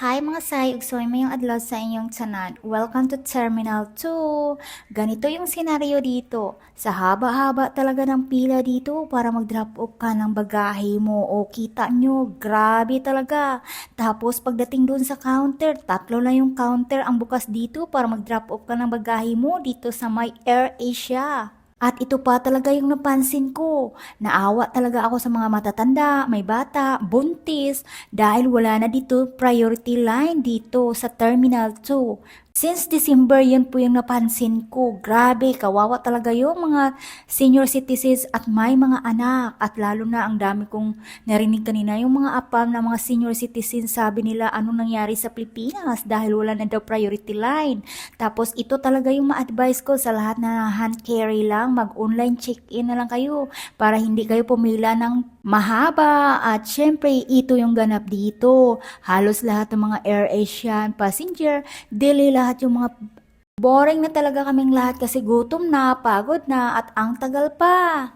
Hi mga say, ugsoy mayong adlaw sa inyong tanan. Welcome to Terminal 2. Ganito yung senaryo dito. Sa haba-haba talaga ng pila dito para mag-drop off ka ng bagahe mo. O kita nyo, grabe talaga. Tapos pagdating dun sa counter, tatlo lang yung counter ang bukas dito para mag-drop off ka ng bagahe mo dito sa may Air Asia. At ito pa talaga yung napansin ko. Naawa talaga ako sa mga matatanda, may bata, buntis, dahil wala na dito priority line dito sa Terminal 2. Since December, yun po yung napansin ko. Grabe, kawawa talaga yung mga senior citizens at may mga anak. At lalo na ang dami kong narinig kanina, yung mga apam na mga senior citizens, sabi nila anong nangyari sa Pilipinas dahil wala na daw priority line. Tapos ito talaga yung ma-advise ko sa lahat na hand carry lang, mag-online check-in na lang kayo para hindi kayo pumila ng mahaba. At syempre, ito yung ganap dito. Halos lahat ng mga Air Asian passenger, delay lahat yung mga boring na talaga kaming lahat kasi gutom na, pagod na, at ang tagal pa.